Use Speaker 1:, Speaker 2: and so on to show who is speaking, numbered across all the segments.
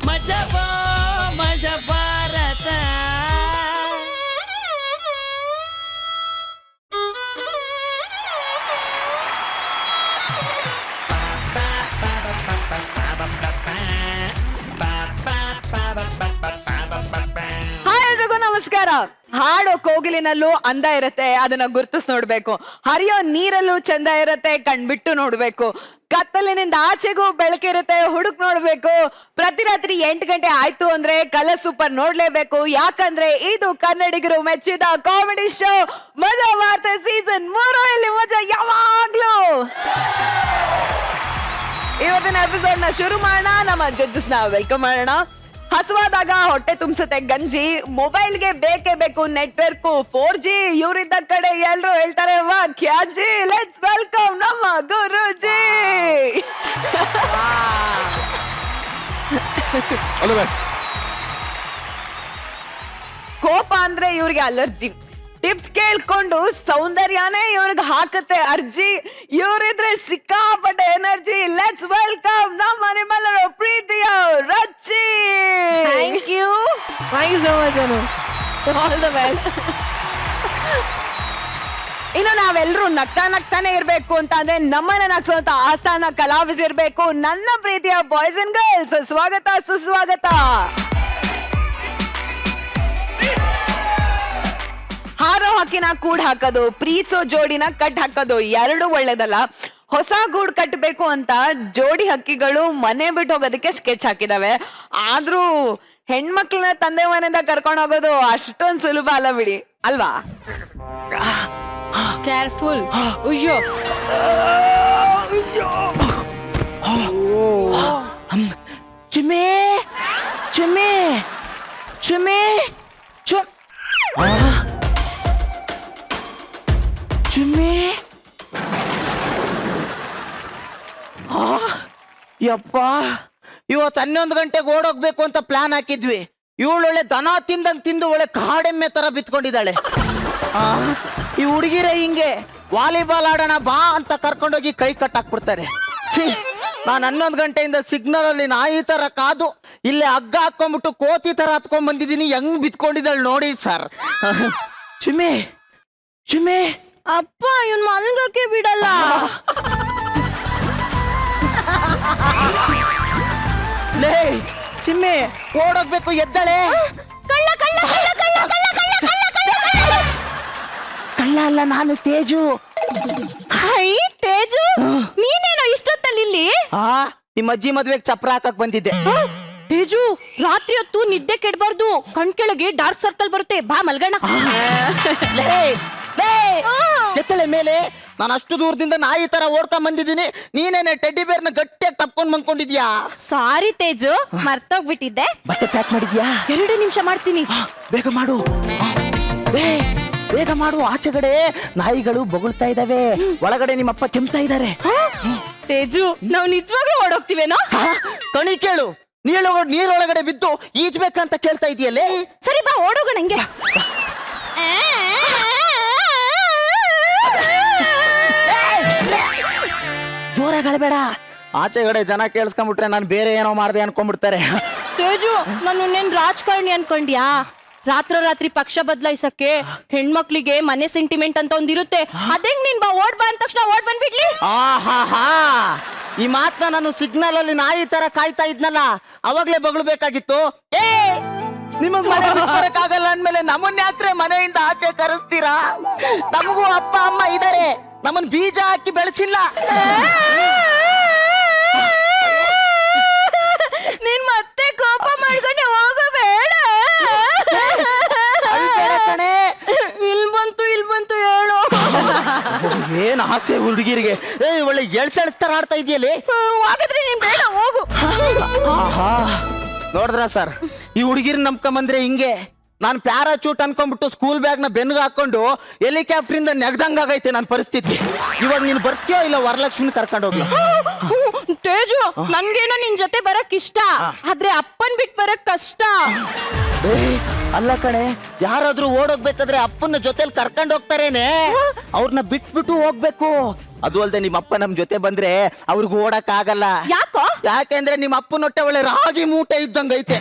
Speaker 1: ಮಜಬಾ ಮಜ ಭಾರತ.
Speaker 2: ನಮಸ್ಕಾರ. ಹಾಡೋ ಕೋಗಿಲಿನಲ್ಲೂ ಅಂದ ಇರತ್ತೆ, ಅದನ್ನ ಗುರ್ತಿಸ್ ನೋಡ್ಬೇಕು. ಹರಿಯೋ ನೀರಲ್ಲೂ ಚಂದ ಇರತ್ತೆ, ಕಣ್ಬಿಟ್ಟು ನೋಡ್ಬೇಕು. ಕತ್ತಲಿನಿಂದ ಆಚೆಗೂ ಬೆಳಕಿರುತ್ತೆ, ಹುಡುಕ್ ನೋಡ್ಬೇಕು. ಪ್ರತಿ ರಾತ್ರಿ 8 ಗಂಟೆ ಆಯ್ತು ಅಂದ್ರೆ ಕಲರ್ ಸೂಪರ್ ನೋಡ್ಲೇಬೇಕು. ಯಾಕಂದ್ರೆ ಇದು ಕನ್ನಡಿಗರು ಮೆಚ್ಚಿದ ಕಾಮಿಡಿ ಶೋ ಮಜಾ ವಾರ್ತೆ ಸೀಸನ್ 3. ಇಲ್ಲಿ ಮಜಾ ಯಾವಾಗ್ಲೂ. ಇವತ್ತಿನ ಎಪಿಸೋಡ್ ನ ಶುರು ಮಾಡೋಣ. ನಮ್ಮ ಜಡ್ಜಸ್ ನ ವೆಲ್ಕಮ್ ಮಾಡೋಣ. ಹಸುವಾದಾಗ ಹೊಟ್ಟೆ ತುಂಬಿಸುತ್ತೆ ಗಂಜಿ, ಮೊಬೈಲ್ಗೆ ಬೇಕೇ ಬೇಕು ನೆಟ್ವರ್ಕ್ 4G. ಇವರಿದ್ದ ಕಡೆ ಎಲ್ರು ಹೇಳ್ತಾರೆ ವಾ ಕ್ಯಾಜಿ. ಲೆಟ್ಸ್ ವೆಲ್ಕಮ್ ನಮ್ಮ ಗುರುಜಿ. ಕೋಪ ಅಂದ್ರೆ ಇವ್ರಿಗೆ ಅಲರ್ಜಿ. ಟಿಪ್ಸ್ ಕೇಳ್ಕೊಂಡು ಸೌಂದರ್ಯನೇ ಇವ್ರಿಗೆ ಹಾಕುತ್ತೆ ಅರ್ಜಿ. ಇವರಿದ್ರೆ ಸಿಕ್ಕಾಪಟ್ಟೆ ಎನರ್ಜಿ. ಲೆಟ್ಸ್ ವೆಲ್ಕಮ್ ನಮ್ಮ ನಿಮ್ಮೆಲ್ಲರ ಪ್ರೀತಿಯ Rachchi.
Speaker 3: Thank you so much Anu. All the best.
Speaker 2: ಇನ್ನು ನಾವೆಲ್ಲರೂ ನಗ್ತಾನೆ ಇರ್ಬೇಕು ಅಂತ ಅಂದ್ರೆ ನಮ್ಮನ್ನ ನಗ್ಸುವಂತ ಆಸ್ಥಾನ ಕಲಾವಿದರಿರ್ಬೇಕು. ನನ್ನ ಪ್ರೀತಿಯ ಬಾಯ್ಸ್ ಅಂಡ್ ಗರ್ಲ್ಸ್, ಸ್ವಾಗತ ಸುಸ್ವಾಗತ. ಹಾರೋ ಹಕ್ಕಿನ ಕೂಡ್ ಹಾಕೋದು, ಪ್ರೀತಿಸೋ ಜೋಡಿನ ಕಟ್ ಹಾಕೋದು ಎರಡು ಒಳ್ಳೇದಲ್ಲ. ಹೊಸ ಗೂಡ್ ಕಟ್ಟಬೇಕು ಅಂತ ಜೋಡಿ ಹಕ್ಕಿಗಳು ಮನೆ ಬಿಟ್ಟು ಹೋಗೋದಕ್ಕೆ ಸ್ಕೆಚ್ ಹಾಕಿದಾವೆ. ಆದ್ರೂ ಹೆಣ್ಮಕ್ಳನ್ನ ತಂದೆ ಮನೆಯಿಂದ ಕರ್ಕೊಂಡು ಹೋಗೋದು ಅಷ್ಟೊಂದು ಸುಲಭ ಅಲ್ಲ ಬಿಡಿ, ಅಲ್ವಾ?
Speaker 3: ಕೇರ್ಫುಲ್. ಉಯ್ಯೋ
Speaker 1: ಚುಮ್ಮೆ ಚುಮ್ಮೆ ಚುಮ್ಮೆ ಚುಮ್ಮೆ. ಯಪ್ಪ, ಇವತ್ತು 11 ಗಂಟೆಗೆ ಓಡೋಗ್ಬೇಕು ಅಂತ ಪ್ಲಾನ್ ಹಾಕಿದ್ವಿ. ಇವಳು ಒಳ್ಳೆ ದನ ತಿಂದಂಗ್ ತಿಂದು ಒಳ್ಳೆ ಕಾಡೆಮ್ಮೆ ತರ ಬಿತ್ಕೊಂಡಿದ್ದಾಳೆ. ಈ ಹುಡುಗಿರೇ ಹಿಂಗೆ ವಾಲಿಬಾಲ್ ಆಡೋಣ ಬಾ ಅಂತ ಕರ್ಕೊಂಡೋಗಿ ಕೈ ಕಟ್ಟಾಕ್ಬಿಡ್ತಾರೆ. ನಾನು 11 ಗಂಟೆಯಿಂದ ಸಿಗ್ನಲ್ ಅಲ್ಲಿ ನಾಯಿ ತರ ಕಾದು ಇಲ್ಲೇ ಹಗ್ಗ ಹಾಕೊಂಡ್ಬಿಟ್ಟು ಕೋತಿ ತರ ಹತ್ಕೊಂಡ್ ಬಂದಿದ್ದೀನಿ. ಹೆಂಗ್ ಬಿತ್ಕೊಂಡಿದ್ದಾಳೆ ನೋಡಿ ಸರ್. ಚುಮ್ಮೆ ಚುಮ್ಮೆ.
Speaker 3: ಅಪ್ಪ, ಇವನ್ ಮಲ್ಗಕ್ಕೆ ಬಿಡಲ್ಲ.
Speaker 1: ಲೇ ಚಿಮ್ಮೆ, ಓಡೋಗ್ಬೇಕು, ಎದ್ದಳೆ.
Speaker 3: ಕಳ್ಳ ಕಳ್ಳ ಕಳ್ಳ ಕಳ್ಳ ಕಳ್ಳ ಕಳ್ಳ ಕಳ್ಳ ಕಳ್ಳ.
Speaker 1: ಕಳ್ಳ ಅಲ್ಲ, ನಾನು ತೇಜು.
Speaker 3: ಹೈ ತೇಜು, ನೀನೇನೋ ಇಷ್ಟೊತ್ತಲ್ಲಿ ಇಲ್ಲಿ?
Speaker 1: ನಿಮ್ಮ ಅಜ್ಜಿ ಮದ್ವೆಗೆ ಚಪ್ರ ಹಾಕಕ್ ಬಂದಿದ್ದೆ.
Speaker 3: ತೇಜು, ರಾತ್ರಿ ಹೊತ್ತು ನಿದ್ದೆ ಕೆಡಬಾರ್ದು. ಕಣ್ ಕೆಳಗೆ ಡಾರ್ಕ್ ಸರ್ಕಲ್ ಬರುತ್ತೆ. ಬಾ ಮಲ್ಗಣ.
Speaker 1: ಎತ್ತಳೆ ಮೇಲೆ. ನಾನು ಅಷ್ಟು ದೂರದಿಂದ ನಾಯಿ ತರ ಓಡ್ಕೊಂಡ್ ಬಂದಿದ್ದೀನಿ. ನೀನೇನೆ ಟೆಡ್ಡಿ ಬೇರ್ನ ಗಟ್ಟಿಯಾಗಿ ತಪ್ಕೊಂಡ್ ಬಂದ್ಕೊಂಡಿದ್ಯಾ?
Speaker 3: ಸಾರಿ ತೇಜು, ಮರ್ತೋಗ್ಬಿಟ್ಟಿದ್ದೆ.
Speaker 1: ಬಟ್ಟೆ ಪ್ಯಾಕ್ ಮಾಡಿದ್ಯಾ?
Speaker 3: 2 ನಿಮಿಷ ಮಾಡ್ತೀನಿ.
Speaker 1: ಬೇಗ ಮಾಡು, ಬೇಗ ಮಾಡು. ಆಚೆಗಡೆ ನಾಯಿಗಳು ಬೊಗಳ್ತಾ ಇದಾವೆ, ಒಳಗಡೆ ನಿಮ್ಮಪ್ಪ ಕೆಮ್ತಾ ಇದ್ದಾರೆ.
Speaker 3: ತೇಜು, ನಾವು ನಿಜವಾಗ್ಲೂ ಓಡೋಗ್ತೀವೇನೋ?
Speaker 1: ಕಣಿ ಕೇಳು, ನೀರೊಳಗಡೆ ಬಿದ್ದು ಈಜ್ಬೇಕಂತ ಕೇಳ್ತಾ ಇದೆಯಲ್ಲೇ.
Speaker 3: ಸರಿ ಬಾ, ಓಡೋಗೋಣ. ನಂಗೆ
Speaker 1: ಜೋರಾಗಿ ಅಳಬೇಡ. ಆಚೆಗಡೆ ಜನ ಕೇಳಿಸ್ಕೊಂಡ್ಬಿಟ್ರೆ ನಾನು ಬೇರೆ ಏನೋ ಮಾಡ್ದೆ ಅನ್ಕೊಂಡ್ಬಿಡ್ತಾರೆ.
Speaker 3: ತೇಜು, ನಾನು ಇನ್ನೇನ್ ರಾಜಕಾರಣಿ ಅನ್ಕೊಂಡ್ಯಾ? ರಾತ್ರಿ ಪಕ್ಷ ಬದಲಾಯಿಸಕ್ಕೆ ಹೆಣ್ಮಕ್ಳಿಗೆ ಮನೆ ಸೆಂಟಿಮೆಂಟ್ ಅಂತ ಒಂದಿರುತ್ತೆ. ಅದಂಗ್ ನೀನ್ ಬಾ, ಓಡ್ ಬಾ ಅಂದ ತಕ್ಷಣ ಓಡ್ ಬಂದ್ಬಿಡ್ಲಿ.
Speaker 1: ಈ ಮಾತನ್ನ ನಾನು ಸಿಗ್ನಲ್ ಅಲ್ಲಿ ನಾಯಿ ತರ ಕಾಯ್ತಾ ಇದ್ನಲ್ಲ, ಅವಾಗ್ಲೇ ಬಗಳ್ಬೇಕಾಗಿತ್ತು. ನಿಮಗ್ ಮನೆ ಬರಕ್ಕಾಗಲ್ಲ ಅಂದ್ಮೇಲೆ ನಮ್ಮನ್ನ ಯಾಕ್ರೆ ಮನೆಯಿಂದ ಆಚೆ ಕರೆಸ್ತೀರಾ? ನಮಗೂ ಅಪ್ಪ ಅಮ್ಮ ಇದಾರೆ, ನಮ್ಮನ್ ಬೀಜ ಹಾಕಿ ಬೆಳೆಸಿಲ್ಲ.
Speaker 3: ನೀನ್ ಮತ್ತೆ ಕೋಪ ಮಾಡ್ಕೊಂಡೆ ಹೋಗಬೇಡ. ಇಲ್ ಬಂತು ಹೇಳು.
Speaker 1: ಏನ್ ಆಸೆ ಹುಡುಗಿರಿಗೆ. ಒಳ್ಳೆ ಎಳ್ಸೆಳ್ಸ್ತಾರ ಆಡ್ತಾ ಇದೆಯಲ್ಲಿ.
Speaker 3: ಹಾಗಾದ್ರೆ ನೀನ್ ಬೇಡ, ಹೋಗು.
Speaker 1: ನೋಡಿದ್ರ ಸರ್, ಈ ಹುಡುಗಿರ್ ನಂಬ್ಕೊಂಬಂದ್ರೆ ಹಿಂಗೆ. ನಾನು ಪ್ಯಾರಾಚೂಟ್ ಅನ್ಕೊಂಡ್ಬಿಟ್ಟು ಸ್ಕೂಲ್ ಬ್ಯಾಗ್ ನ ಬೆನ್ಗೆ ಹಾಕೊಂಡು ಹೆಲಿಕಾಪ್ಟರ್ ಇಂದ ನೆಗ್ದಂಗ ಆಗೈತೆ ನನ್ನ ಪರಿಸ್ಥಿತಿ. ಇವಾಗ ನೀನ್ ಬರ್ತೀಯೋ ಇಲ್ಲ ವರಲಕ್ಷ್ಮಿ ಕರ್ಕೊಂಡು ಹೋಗ್ಲ?
Speaker 3: ತೇಜು ನನ್ಗೇನೋ ನಿನ್ ಜೊತೆ ಬರಕ್ ಇಷ್ಟ ಆದ್ರೆ ಅಪ್ಪನ್ ಬಿಟ್ ಬರಕ್ ಕಷ್ಟ.
Speaker 1: ಏ, ಅಲ್ಲ ಕಣೆ, ಯಾರಾದ್ರೂ ಓಡೋಗ್ಬೇಕಾದ್ರೆ ಅಪ್ಪನ ಜೊತೆಲಿ ಕರ್ಕೊಂಡು ಹೋಗ್ತಾರೇನೆ, ಅವ್ರನ್ನ ಬಿಟ್ಬಿಟ್ಟು ಹೋಗ್ಬೇಕು. ಅದು ಅಲ್ದೆ ನಿಮ್ಮ ಅಪ್ಪ ನಮ್ ಜೊತೆ ಬಂದ್ರೆ ಅವ್ರಿಗೆ ಓಡಕ್ ಆಗಲ್ಲ.
Speaker 3: ಯಾಕೋ?
Speaker 1: ಯಾಕೆಂದ್ರೆ ನಿಮ್ಮ ಅಪ್ಪನ ಹೊಟ್ಟೆ ಒಳ್ಳೆ ರಾಗಿ ಮೂಟೆ ಇದ್ದಂಗೈತೆ.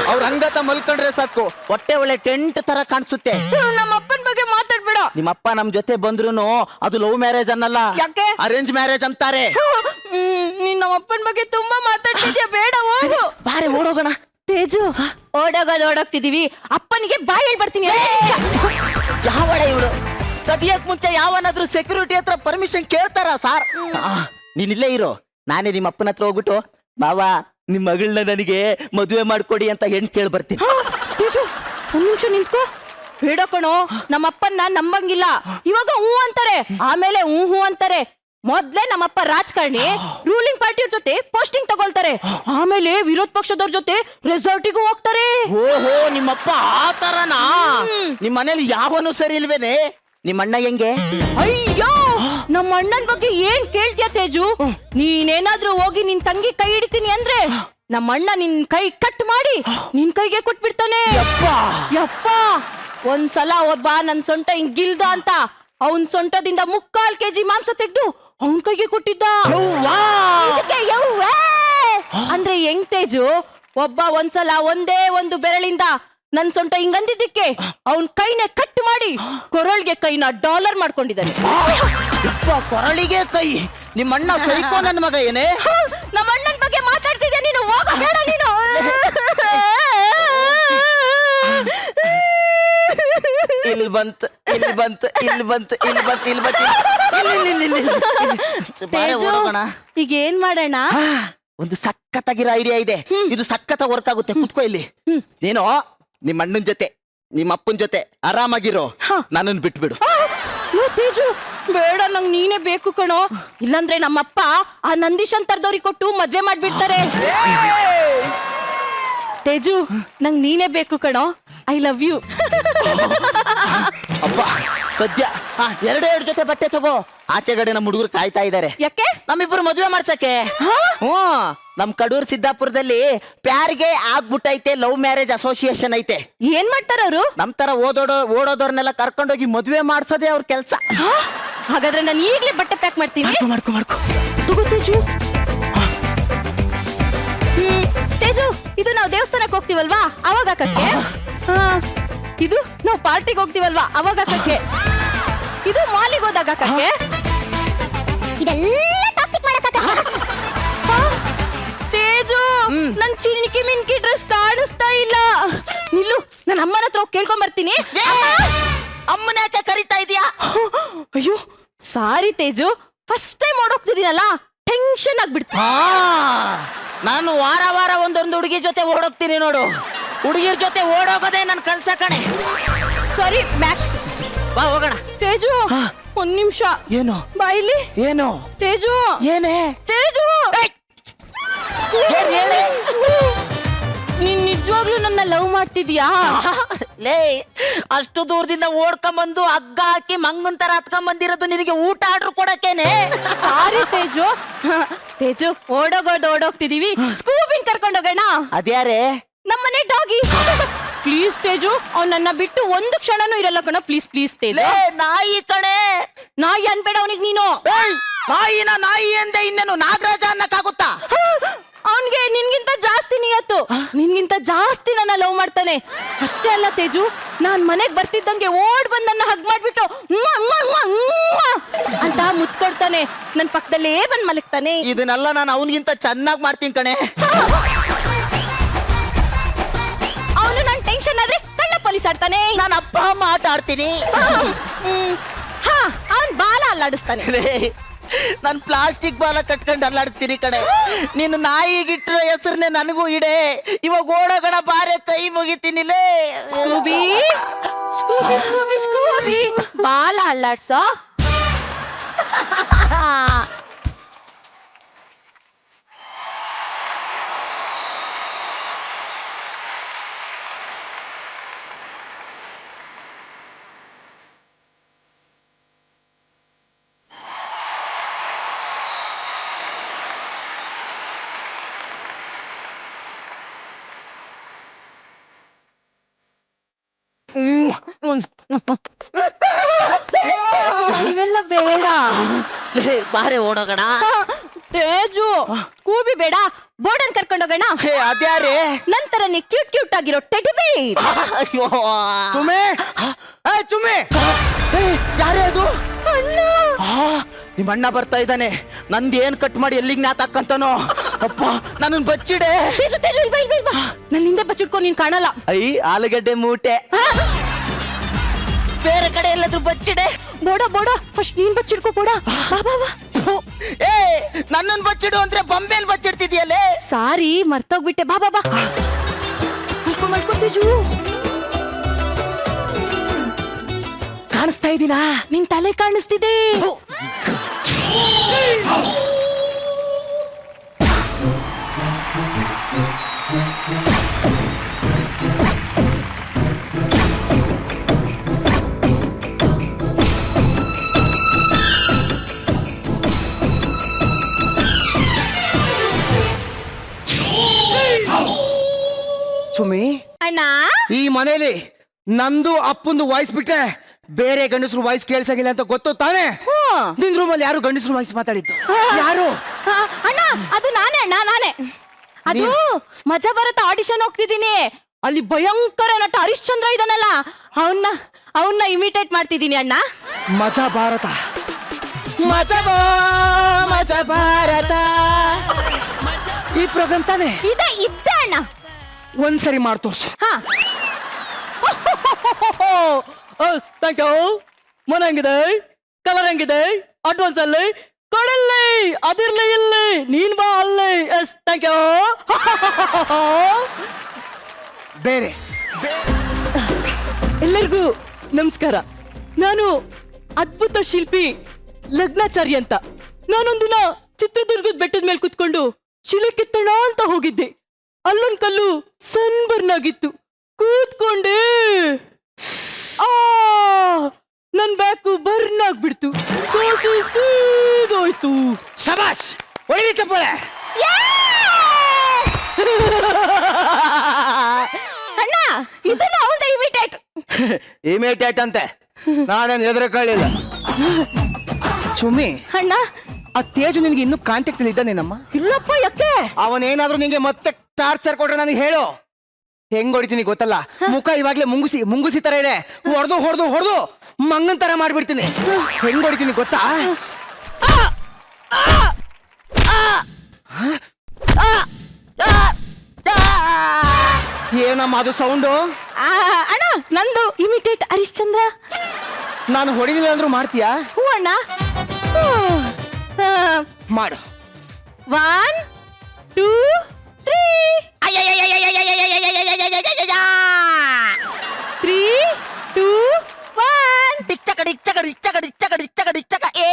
Speaker 1: ಅವ್ರ ಹಂಗತ ಮಲ್ಕೊಂಡ್ರೆ ಸಾಕು, ಹೊಟ್ಟೆ ಒಳ್ಳೆ ಟೆಂಟ್ ತರ ಕಾಣಿಸುತ್ತೆ.
Speaker 3: ನಮ್ಮ ಅಪ್ಪನ ಬಗ್ಗೆ ಮಾತಾಡ್ಬೇಡ.
Speaker 1: ನಿಮ್ಮ ಅಪ್ಪ ನಮ್ ಜೊತೆ ಬಂದ್ರು ಅದು ಲವ್ ಮ್ಯಾರೇಜ್ ಅನ್ನಲ್ಲ,
Speaker 3: ಯಾಕೆ?
Speaker 1: ಅರೇಂಜ್ ಮ್ಯಾರೇಜ್ ಅಂತಾರೆ.
Speaker 3: ನೀನ್ ನಮ್ಮ ಅಪ್ಪನ ಬಗ್ಗೆ ತುಂಬಾ ಮಾತಾಡ್ತಿದ್ಯಾ, ಬೇಡ ಹೋಗು.
Speaker 1: ಬಾರೆ ಓಡೋಗೋಣ.
Speaker 3: ತೇಜು ಓಡೋಗ್ತಿದೀವಿ, ಅಪ್ಪನಿಗೆ ಬಾಯಲ್ಲಿ ಬರ್ತೀನಿ.
Speaker 1: ಯಾವಳ ಇವಳು? ಕದಿಯಕ್ ಮುಂಚೆ ಯಾವನಾದ್ರೂ ಸೆಕ್ಯೂರಿಟಿ ಹತ್ರ ಪರ್ಮಿಷನ್ ಕೇಳ್ತಾರ ಸಾರ್? ನೀನಿಲ್ಲೇ ಇರೋ, ನಾನೇ ನಿಮ್ಮ ಅಪ್ಪನ ಹತ್ರ ಹೋಗ್ಬಿಟ್ಟು ಬಾವಾ ನಿಮ್ ಮಗಳನ್ನ ನನಗೆ ಮದುವೆ ಮಾಡ್ಕೊಡಿ ಅಂತ ಹೆಣ್ ಕೇಳಿ ಬರ್ತೀನಿ.
Speaker 3: ತೇಜು ಒಂದ್ ನಿಮಿಷ ನಿಂತ್ಕೋ. ಬೇಡ ಕಣೋ, ನಮ್ಮಪ್ಪನ್ನ ನಂಬಂಗಿಲ್ಲ. ಇವಾಗ ಹೂ ಅಂತಾರೆ, ಆಮೇಲೆ ಹೂ ಅಂತಾರೆ. ಮೊದ್ಲೇ ನಮ್ಮಪ್ಪ ರಾಜಕಾರಣಿ, ರೂಲಿಂಗ್ ಪಾರ್ಟಿಯವ್ರ ಜೊತೆ ಪೋಸ್ಟಿಂಗ್ ತಗೊಳ್ತಾರೆ, ಆಮೇಲೆ ವಿರೋಧ ಪಕ್ಷದವ್ರ ಜೊತೆ ರೆಸಾರ್ಟಿಗೂ ಹೋಗ್ತಾರೆ.
Speaker 1: ಓಹೋ, ನಿಮ್ಮಪ್ಪ ಆ ತರನಾ? ನಿಮ್ ಮನೇಲಿ ಯಾವನು ಸರಿ ಇಲ್ವೇನೆ? ನಿಮ್ಮ ಅಣ್ಣ ಹೆಂಗೆ?
Speaker 3: ಅಯ್ಯೋ, ನಮ್ಮ ಅಣ್ಣನ್ ಬಗ್ಗೆ ಏನ್ ಕೇಳ್ತೀಯ ತೇಜು? ನೀನೇನಾದ್ರೂ ಹೋಗಿ ನಿನ್ ತಂಗಿ ಕೈ ಹಿಡಿತೀನಿ ಅಂದ್ರೆ ನಮ್ಮ ಅಣ್ಣ ನಿನ್ ಕೈ ಕಟ್ ಮಾಡಿ ನಿನ್ ಕೈಗೆ ಕೊಟ್ಬಿಡ್ತಾನೆ. ಯಪ್ಪ, ಒಂದ್ಸಲ ಒಬ್ಬ ನನ್ ಸೊಂಟ ಹಿಂಗ್ ಗಿಲ್ದ ಅಂತ ಅವನ್ ಸೊಂಟದಿಂದ 3/4 kg ಮಾಂಸ ತೆಗ್ದು ಅವನ್ ಕೈಗೆ ಕೊಟ್ಟಿದ್ದ. ಇದಕ್ಕೆ ಯವ್ವಾ ಅಂದ್ರೆ ಹೆಂಗ್ ತೇಜು? ಒಬ್ಬ ಒಂದ್ಸಲ ಒಂದೇ ಒಂದು ಬೆರಳಿಂದ ನನ್ ಸೊಂಟ ಹಿಂಗಂದಿದ್ದಕ್ಕೆ ಅವನ್ ಕೈನೇ ಕಟ್ ಮಾಡಿ ಕೊರಳಿಗೆ ಕೈನ ಡಾಲರ್ ಮಾಡ್ಕೊಂಡಿದ್ದಾನೆ.
Speaker 1: ಕೊರಳಿಗೆ ಕೈ? ನಿಮ್ಮ ಅಣ್ಣ ಸೈಕೋ ನನ್ ಮಗ ಏನೇ?
Speaker 3: ನಮ್ಮ ಅಣ್ಣನ ಬಗ್ಗೆ ಮಾತಾಡ್ತಿದ್ಯಾ ನೀನು? ಹೋಗ ಬೇಡ ನೀನು.
Speaker 1: ಇಲ್ಲಿ ಬಂತು, ಇಲ್ಲಿ ಬಂತು, ಇಲ್ಲಿ ಬಂತು, ಇಲ್ಲಿ ಬಂತು, ಇಲ್ಲಿ ಬಂತು.
Speaker 3: ಈಗ ಏನ್ ಮಾಡೋಣ?
Speaker 1: ಒಂದು ಸಖತ್ತಾಗಿರೋ ಐಡಿಯಾ ಇದೆ. ಇದು ಸಖತ್ತ ವರ್ಕ್ ಆಗುತ್ತೆ. ಕುತ್ಕೋ ಇಲ್ಲಿ. ನೀನು ನಿಮ್ಮ ಅಣ್ಣನ ಜೊತೆ ನಿಮ್ಮ ಅಪ್ಪನ ಜೊತೆ ಆರಾಮಾಗಿರೋ, ನನ್ನನ್ನು ಬಿಟ್ಬಿಡು.
Speaker 3: ತೇಜು ಬೇಡ, ನಂಗ್ ನೀನೇ ಬೇಕು ಕಣೋ. ಇಲ್ಲಾಂದ್ರೆ ನಮ್ಮಪ್ಪ ಆ ನಂದೀಶ್ ಅಂತರ್ದವ್ರಿಗೆ ಕೊಟ್ಟು ಮದ್ವೆ ಮಾಡ್ಬಿಡ್ತಾರೆ. ತೇಜು ನಂಗ್ ನೀನೇ ಬೇಕು ಕಣೋ. I love you.
Speaker 1: ಅಪ್ಪ ಸದ್ಯ ಎರಡೇ ಎರಡು ಜೊತೆ ಬಟ್ಟೆ ತಗೋ. ಆಚೆಗಡೆ ನಮ್ಮ ಹುಡುಗರು ಕಾಯ್ತಾ ಇದ್ದಾರೆ.
Speaker 3: ಯಾಕೆ?
Speaker 1: ನಮ್ಮಿಬ್ರು ಮದುವೆ ಮಾಡ್ಸಕ್ಕೆ. ನಮ್ ಕಡೂರ್ ಸಿದ್ದಾಪುರದಲ್ಲಿ ಪ್ಯಾರ್ಗೆ ಆಗ್ಬಿಟ್ಟೈತೆ ಲವ್ ಮ್ಯಾರೇಜ್ ಅಸೋಸಿಯೇಷನ್ ಐತೆ.
Speaker 3: ಏನ್ ಮಾಡ್ತಾರ ಅವರು?
Speaker 1: ನಮ್ ತರ ಓಡೋದವ್ರನ್ನೆಲ್ಲ ಕರ್ಕೊಂಡೋಗಿ ಮದುವೆ ಮಾಡ್ಸೋದೇ ಅವ್ರ ಕೆಲ್ಸ.
Speaker 3: ಹಾಗಾದ್ರೆ ನಾನು ಈಗ್ಲೇ ಬಟ್ಟೆ ಪ್ಯಾಕ್ ಮಾಡ್ತೀನಿ.
Speaker 1: ಮಾಡ್ಕೊ
Speaker 3: ತಗೋ ತೇಜು. ತೇಜು, ಇದು ನಾವು ದೇವಸ್ಥಾನಕ್ಕೆ ಹೋಗ್ತೀವಲ್ವಾ ಅವಾಗ ಹಾಕಕ್ಕೆ. ಇದು ನಾವು ಪಾರ್ಟಿಗೆ ಹೋಗ್ತೀವಲ್ವಾ ಅವಾಗ ಹಾಕಕ್ಕೆ. ಇದು ಮಾಲಿಗೆ ಹೋದಾಗ ಹಾಕಕ್ಕೆ. ತೇಜು, ನನ್ ಚಿನ್ಕಿ ಮಿನ್ಕಿ ಡ್ರೆಸ್ ಕಾಣಿಸ್ತಾ ಇಲ್ಲ. ನಿಲ್ಲು, ನನ್ನ ಅಮ್ಮನ ಹತ್ರ ಹೋಗಿ ಕೇಳ್ಕೊಂಡ್ ಬರ್ತೀನಿ.
Speaker 1: ಅಮ್ಮನ ಯಾಕೆ ಕರಿತಾ ಇದೀಯಾ?
Speaker 3: ಅಯ್ಯೋ ಸಾರಿ ತೇಜು, ಫಸ್ಟ್ ಟೈಮ್ ಓಡೋಗ್ತಿದ್ದೀನಲ್ಲ, ಟೆನ್ಷನ್ ಆಗ್ಬಿಡ್ತು.
Speaker 1: ನಾನು ವಾರ ಒಂದೊಂದು ಹುಡುಗಿ ಜೊತೆ ಓಡೋಗ್ತೀನಿ ನೋಡು. ಹುಡುಗಿರ್ ಜೊತೆ ಓಡೋಗೋದೇ ನನ್ ಕಲ್ಸ ಕಣೆ.
Speaker 3: ಸಾರಿ, ಬ್ಯಾಕ್
Speaker 1: ಬಾ ಹೋಗೋಣ.
Speaker 3: ತೇಜು ಒಂದ್ ನಿಮಿಷ.
Speaker 1: ಏನು?
Speaker 3: ಬಾಯಿಲಿ.
Speaker 1: ಏನು?
Speaker 3: ತೇಜು.
Speaker 1: ಏನೇ?
Speaker 3: ತೇಜು, ನೀನ್ ನಿಜವಾಗ್ಲೂ ನನ್ನ ಲವ್ ಮಾಡ್ತಿದ್ಯಾ?
Speaker 1: ಲೇ, ಅಷ್ಟು ದೂರದಿಂದ ಓಡ್ಕೊಂಬಂದು ಹಗ್ಗ ಹಾಕಿ ಮಂಗನ್ ತರ ಹತ್ಕೊಂಬಂದಿರೋದು ನಿನಗೆ ಊಟ ಆರ್ಡರ್ ಕೊಡಕ್ಕೇನೆ.
Speaker 3: ಸಾರಿ ತೇಜು. ತೇಜು, ಓಡೋಗ್ತಿದೀವಿ, ಸ್ಕೂಬಿನ್ ಕರ್ಕೊಂಡೋಗೋಣ.
Speaker 1: ಅದ್ಯಾರೇ?
Speaker 3: ನಮ್ಮನೆ ಡಾಗಿ. ಪ್ಲೀಸ್ ತೇಜು, ಅವ್ನು ನನ್ನ ಬಿಟ್ಟು ಒಂದು ಕ್ಷಣನೂ ಇರಲ್ಲ ಕಣ. Please please Teju.
Speaker 1: ನಾಯಿ ಕಣೆ.
Speaker 3: ನಾಯಿ ಅನ್ಬೇಡ ಅವನಿಗೆ ನೀನು.
Speaker 1: ನಾಯಿ ಅಂದೆ ಇನ್ನೇನು ನಾಗರಾಜ ಅನ್ನಕ್ಕಾಗುತ್ತಾ?
Speaker 3: ಅವನ್ಗೆ ನಿನ್ಗಿಂತ ಜಾಸ್ತಿ ನಿಯತ್ತು, ನಿನ್ಗಿಂತ ಜಾಸ್ತಿ ನನ್ನ ಲವ್ ಮಾಡ್ತಾನೆ. ಅಷ್ಟೇ ಅಲ್ಲ ತೇಜು, ನಾನ್ ಮನೆಗ್ ಬರ್ತಿದ್ದಂಗೆ ಓಡ್ ಬಂದ್ ನನ್ನ ಹಗ್ ಮಾಡ್ಬಿಟ್ಟು ಅಂತ ಮುತ್ಕೊಡ್ತಾನೆ. ನನ್ ಪಕ್ಕದಲ್ಲೇ ಬಂದ್ ಮಲಗ್ತಾನೆ.
Speaker 1: ಇದನ್ನೆಲ್ಲ ನಾನು ಅವನಿಗಿಂತ ಚೆನ್ನಾಗಿ ಮಾಡ್ತೀನಿ ಕಣೆ.
Speaker 3: ಅವನು ನನ್ ಟೆನ್ಷನ್ ಆದ್ರೆ ಕಳ್ಳ ಪೊಲೀಸ್ ಆಡ್ತಾನೆ.
Speaker 1: ನಾನು ಅಪ್ಪ ಅಮ್ಮ ಆಟ ಆಡ್ತೀನಿ.
Speaker 3: ಅವನ್ ಬಾಲ ಅಲ್ಲಾಡಿಸ್ತಾನೆ.
Speaker 1: ನಾನು ಪ್ಲಾಸ್ಟಿಕ್ ಬಾಲ ಕಟ್ಕೊಂಡು ಅಲ್ಲಾಡಿಸ್ತೀನಿ ಕಣೆ. ನೀನು ನಾಯಿಗಿಟ್ಟಿರೋ ಹೆಸರನ್ನೇ ನನಗೂ ಇಡೆ. ಇವಾಗ ಓಡೋಗಣ ಬಾರೆ, ಕೈ ಮುಗಿತೀನಿಲೇ.
Speaker 3: ಸ್ಕೂಬಿ ಸ್ಕೂಬಿ ಸ್ಕೂಬಿ ಸ್ಕೂಬಿ ಬಾಲ ಅಲ್ಲಾಡ್ಸೋ. ಇವೆಲ್ಲ ಬೇಡ.
Speaker 1: ಬಾರೆ ಓಡೋಗಣ.
Speaker 3: ತೇಜು ಕೂಬಿ ಬೇಡ, ಬೋರ್ಡನ್ ಕರ್ಕೊಂಡೋಗೋಣ.
Speaker 1: ಹೇ ಅದ್ಯಾರೇ?
Speaker 3: ನಂತರ ನೀ ಕ್ಯೂಟ್ ಕ್ಯೂಟ್ ಆಗಿರೋ ಟೆಡಿ ಬೇರ್.
Speaker 1: ಅಯ್ಯೋ
Speaker 4: ಚುಮ್ಮೆ ಚುಮ್ಮೆ
Speaker 1: ಯಾರೇ ಅದು?
Speaker 3: ಅಣ್ಣ
Speaker 1: ನಿಮ್ಮ ಅಣ್ಣ ಬರ್ತಾ ಇದ್ದಾನೆ. ನಂದೇನ್ ಕಟ್ ಮಾಡಿ ಎಲ್ಲಿಗೆ ನ್ಯಾತಾಕಂತಾನೋ. ಅಪ್ಪ ನನ್ನ ಬಚ್ಚಿಡೆ.
Speaker 3: ತೇಜು ತೇಜು ಇಲ್ವಾ ಇಲ್ವಾ ಇಲ್ವಾ, ನನ್ನ ಹಿಂದೆ ಬಚ್ಚಿಡ್ಕೊಂಡು ನೀನ್ ಕಾಣಲ್ಲ.
Speaker 1: ಐ ಆಲೂಗಡ್ಡೆ ಮೂಟೆ. ಬೇರೆ ಕಡೆ ಎಲ್ಲಾದ್ರೂ ಬಚ್ಚಿಡೆ.
Speaker 3: ಬೋಡ ಬೋಡ ಫಸ್ಟ್ ನೀನ್ ಬಚ್ಚಿಡ್ಕೋ ಬೋಡ. ಬಾ ಬಾ ಬಾ.
Speaker 1: ಏ ನನ್ನನ್ ಬಚ್ಚಿಡು ಅಂದ್ರೆ ಬೊಂಬೆಲ್ ಬಚ್ಚಿಡ್ತಿದ್ಯಲ್ಲೇ.
Speaker 3: ಸಾರಿ ಮರ್ತೋಗ್ಬಿಟ್ಟೆ. ಬಾ ಬಾ ಬಾ ಮಲ್ಕೋ ತೇಜು.
Speaker 1: ಕಾಣಿಸ್ತಾ ಇದೀನಾ?
Speaker 3: ನಿನ್ ತಲೆ ಕಾಣಿಸ್ತಿದೆ.
Speaker 4: ಚುಮ್ಮಿ,
Speaker 3: ಅಣ್ಣ
Speaker 4: ಈ ಮನೇಲಿ ನಂದು ಅಪ್ಪಂದು ವಾಯ್ಸ್ ಬಿಟ್ರೆ ಬೇರೆ ಗಂಡಸ್ರು ವಾಯ್ಸ್ ಕೇಳ್ಸಂಗಿಲ್ಲ ಅಂತ ಗೊತ್ತು ತಾನೇ? ನಿನ್ ರೂಮಲ್ಲಿ ಯಾರು ಗಂಡಸ್ರು ವಾಯ್ಸ್ ಮಾತಾಡಿದ್ದು? ಯಾರು?
Speaker 3: ಅಣ್ಣ ಅದು ನಾನೇ ಅಣ್ಣ, ನಾನೇ. ಅದು ಮಜಾ ಭಾರತ ಆಡಿಷನ್ ಹೋಗ್ತಿದ್ದೀನಿ. ಅಲ್ಲಿ ಭಯಂಕರ ನಟ ಹರಿಶ್ಚಂದ್ರ ಇದಾನಲ್ಲ, ಅವನ್ನ ಇಮಿಟೇಟ್ ಮಾಡ್ತಿದ್ದೀನಿ ಅಣ್ಣ.
Speaker 4: ಮಜಾ ಭಾರತ.
Speaker 1: ಮಜಾ ಭಾರತ
Speaker 4: ಈ ಪ್ರೋಗ್ರಾಮ್ ತಾನೇ?
Speaker 3: ಇದ್ದ ಅಣ್ಣ.
Speaker 4: ಒಂದ್ಸರಿ ಮಾಡಿ ತೋರ್ಸು.
Speaker 3: ಹಾ
Speaker 5: ಥ್ಯಾಂಕ್ ಯು. ಮನ ಹೆಂಗಿದೆ, ಕಲರ್ ಹೆಂಗಿದೆ, ಅಡ್ವಾನ್ಸ್ ಅಲ್ಲಿ ಕೊಡಲ್ಲಿ, ಅದಿರ್ಲಿ ಇಲ್ಲಿ, ನೀನ್ ಬಾ ಅಲ್ಲಿ. Yes thank you.
Speaker 4: ಬೇರೆ
Speaker 5: ಎಲ್ಲರಿಗೂ ನಮಸ್ಕಾರ. ನಾನು ಅದ್ಭುತ ಶಿಲ್ಪಿ ಲಗ್ನಾಚಾರಿ ಅಂತ. ನಾನೊಂದಿನ ಚಿತ್ರದುರ್ಗದ ಬೆಟ್ಟದ ಮೇಲೆ ಕುತ್ಕೊಂಡು ಶಿಲೆ ಕೆತ್ತಣ ಅಂತ ಹೋಗಿದ್ದೆ. ಅಲ್ಲೊಂದ್ ಕಲ್ಲು ಸನ್ಬರ್ನ್ ಆಗಿತ್ತು. ಕೂತ್ಕೊಂಡೆ, ನನ್ ಬ್ಯಾಕು ಬರ್ನ್ ಆಗ್ಬಿಡ್ತು. ಕಾಸು ಸೀದೋಯ್ತು.
Speaker 4: ಶಬಾಷ್, ಒಳ್ಳೆ ಚಪ್ಪಾಳೆ.
Speaker 3: ಅಣ್ಣ ಇದನ್ನ ಅವಳ್ದ ಇಮಿಟೇಟ್.
Speaker 4: ಇಮಿಟೇಟ್ ಅಂತೆ, ನಾನೇನು ಹೆದರಕೊಳ್ಳಿಲ್ಲ. ಚುಮ್ಮಿ,
Speaker 3: ಅಣ್ಣ
Speaker 4: ಆ ತೇಜು ನಿನ್ಗೆ ಇನ್ನೂ ಕಾಂಟ್ಯಾಕ್ಟ್ ಅಲ್ಲಿ ಇದ್ದಾನೇನಮ್ಮ?
Speaker 3: ಇಲ್ಲಪ್ಪ, ಯಾಕೆ?
Speaker 4: ಅವನೇನಾದ್ರೂ ನಿಂಗೆ ಮತ್ತೆ ಟಾರ್ಚರ್ ಕೊಟ್ರೆ ನನಗೆ ಹೇಳು. ಹೆಂಗ್ ಹೊಡಿತೀನಿ ಗೊತ್ತಲ್ಲ? ಮುಖ ಇವಾಗ್ಲೇ ಮುಂಗುಸಿ ತರ ಇದೆ. ಹೊಡೆದು ಮಂಗನ್ ತರ ಮಾಡ್ಬಿಡ್ತೀನಿ. ಹೆಂಗ್ ಹೊಡಿತೀನಿ ಗೊತ್ತಾ? ಏನಮ್ಮ ಅದು ಸೌಂಡು?
Speaker 3: ಅಣ್ಣ ನಂದು ಇಮಿಟೇಟ್ ಹರಿಶ್ಚಂದ್ರ.
Speaker 4: ನಾನು ಹೊಡಿಲಿಲ್ಲ ಅಂದ್ರೂ ಮಾಡ್ತೀಯಾ?
Speaker 3: ಹ್ಞೂ ಅಣ್ಣ.
Speaker 4: ಮಾಡು.
Speaker 3: 1 2 3 3 2 1
Speaker 1: ಡಿಚ್ಚಕ ಡಿಚ್ಚಕ ಡಿಚ್ಚಕ ಡಿಚ್ಚಕ ಡಿಚ್ಚಕ ಡಿಚ್ಚಕ. ಏ